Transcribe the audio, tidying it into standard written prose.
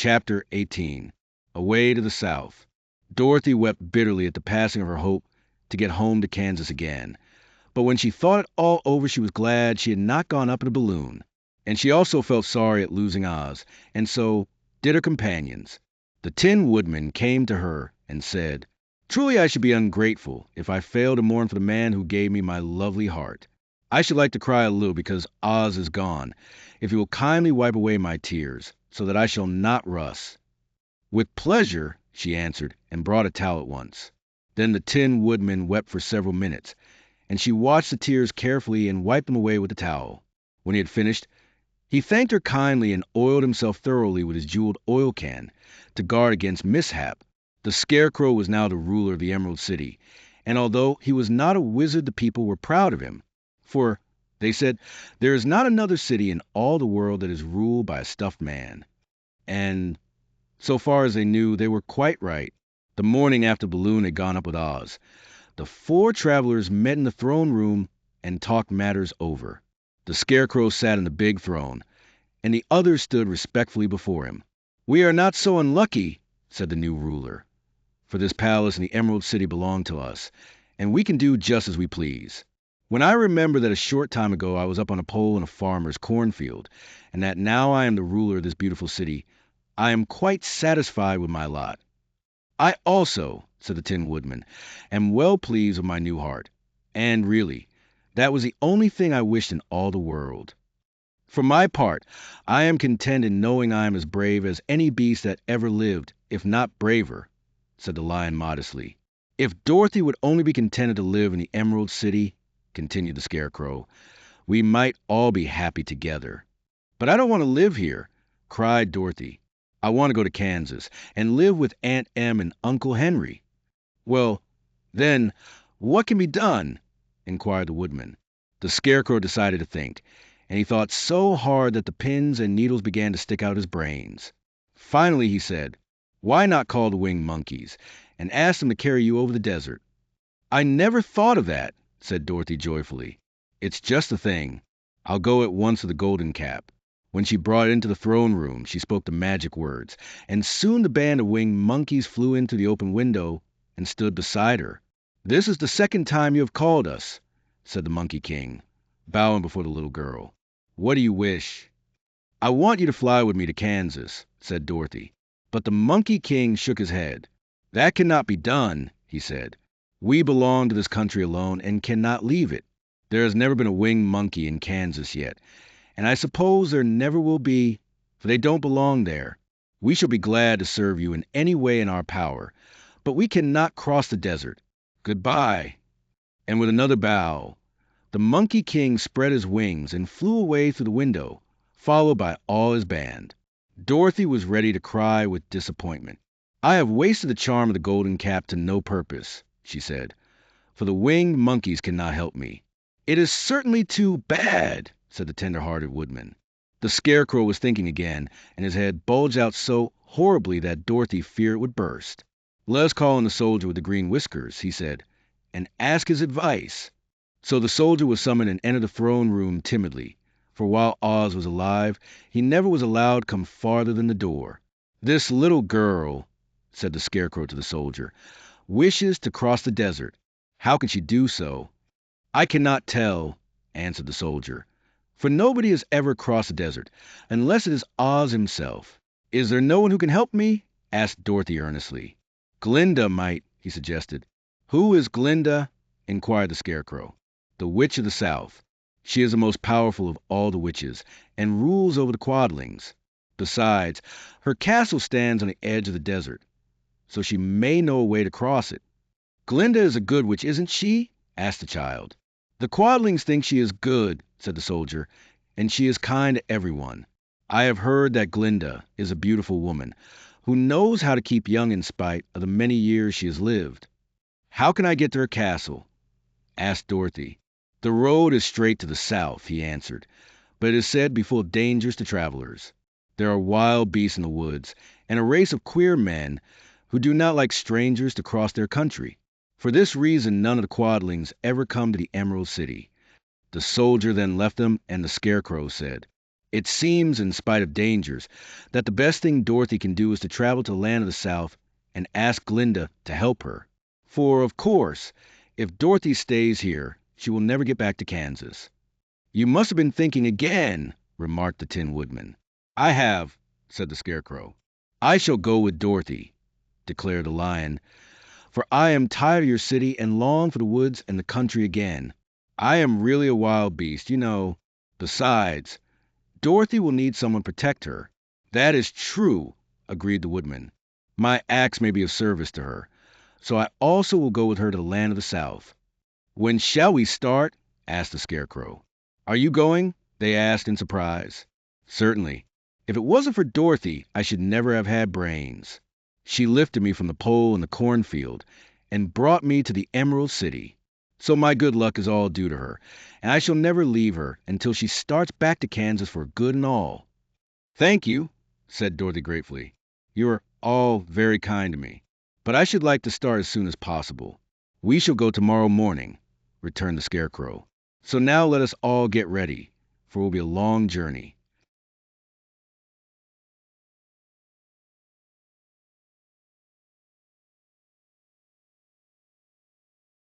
Chapter 18. Away to the South. Dorothy wept bitterly at the passing of her hope to get home to Kansas again. But when she thought it all over, she was glad she had not gone up in a balloon. And she also felt sorry at losing Oz, and so did her companions. The Tin Woodman came to her and said, "Truly I should be ungrateful if I fail to mourn for the man who gave me my lovely heart. I should like to cry a little because Oz is gone, if you will kindly wipe away my tears, so that I shall not rust." "With pleasure," she answered, and brought a towel at once. Then the Tin Woodman wept for several minutes, and she watched the tears carefully and wiped them away with the towel. When he had finished, he thanked her kindly and oiled himself thoroughly with his jeweled oil can to guard against mishap. The Scarecrow was now the ruler of the Emerald City, and although he was not a wizard, the people were proud of him. For, they said, there is not another city in all the world that is ruled by a stuffed man. And, so far as they knew, they were quite right. The morning after the balloon had gone up with Oz, the four travelers met in the throne room and talked matters over. The Scarecrow sat in the big throne, and the others stood respectfully before him. "We are not so unlucky," said the new ruler, "for this palace and the Emerald City belong to us, and we can do just as we please. When I remember that a short time ago I was up on a pole in a farmer's cornfield, and that now I am the ruler of this beautiful city, I am quite satisfied with my lot." "I also," said the Tin Woodman, "am well pleased with my new heart, and really, that was the only thing I wished in all the world. For my part, I am content in knowing I am as brave as any beast that ever lived, if not braver," said the Lion modestly. "If Dorothy would only be contented to live in the Emerald City," continued the Scarecrow, "we might all be happy together." "But I don't want to live here," cried Dorothy. "I want to go to Kansas and live with Aunt Em and Uncle Henry." "Well, then, what can be done?" inquired the Woodman. The Scarecrow decided to think, and he thought so hard that the pins and needles began to stick out his brains. Finally he said, "Why not call the winged monkeys and ask them to carry you over the desert?" "I never thought of that," said Dorothy joyfully. "It's just the thing. I'll go at once to the Golden Cap." When she brought it into the throne room, she spoke the magic words, and soon the band of winged monkeys flew into the open window and stood beside her. "This is the second time you have called us," said the Monkey King, bowing before the little girl. "What do you wish?" "I want you to fly with me to Kansas," said Dorothy. But the Monkey King shook his head. "That cannot be done," he said. "We belong to this country alone and cannot leave it. There has never been a winged monkey in Kansas yet, and I suppose there never will be, for they don't belong there. We shall be glad to serve you in any way in our power, but we cannot cross the desert. Goodbye." And with another bow, the Monkey King spread his wings and flew away through the window, followed by all his band. Dorothy was ready to cry with disappointment. "I have wasted the charm of the Golden Cap to no purpose," she said, "for the winged monkeys cannot help me." "It is certainly too bad," said the tender-hearted Woodman. The Scarecrow was thinking again, and his head bulged out so horribly that Dorothy feared it would burst. "Let us call in the soldier with the green whiskers," he said, "and ask his advice." So the soldier was summoned and entered the throne room timidly, for while Oz was alive, he never was allowed to come farther than the door. "This little girl," said the Scarecrow to the soldier, "wishes to cross the desert. How can she do so?" "I cannot tell," answered the soldier, "for nobody has ever crossed the desert, unless it is Oz himself." "Is there no one who can help me?" asked Dorothy earnestly. "Glinda might," he suggested. "Who is Glinda?" inquired the Scarecrow. "The Witch of the South. She is the most powerful of all the witches, and rules over the Quadlings. Besides, her castle stands on the edge of the desert, so she may know a way to cross it." "Glinda is a good witch, isn't she?" asked the child. "The Quadlings think she is good," said the soldier, "and she is kind to everyone. I have heard that Glinda is a beautiful woman, who knows how to keep young in spite of the many years she has lived." "How can I get to her castle?" asked Dorothy. "The road is straight to the south," he answered, "but it is said to be full of dangers to travelers. There are wild beasts in the woods, and a race of queer men who do not like strangers to cross their country. For this reason none of the Quadlings ever come to the Emerald City." The soldier then left them, and the Scarecrow said, It seems, in spite of dangers, that the best thing Dorothy can do is to travel to the land of the South and ask Glinda to help her. For, of course, if Dorothy stays here, she will never get back to Kansas. You must have been thinking again, remarked the Tin Woodman. I have, said the Scarecrow. I shall go with Dorothy, declared the Lion, for I am tired of your city and long for the woods and the country again. I am really a wild beast, you know. Besides, Dorothy will need someone to protect her. That is true, agreed the Woodman. My axe may be of service to her, so I also will go with her to the land of the South. When shall we start? Asked the Scarecrow. Are you going? They asked in surprise. Certainly. If it wasn't for Dorothy, I should never have had brains. She lifted me from the pole in the cornfield and brought me to the Emerald City. So my good luck is all due to her, and I shall never leave her until she starts back to Kansas for good and all. Thank you, said Dorothy gratefully. You are all very kind to me, but I should like to start as soon as possible. We shall go tomorrow morning, returned the Scarecrow. So now let us all get ready, for it will be a long journey.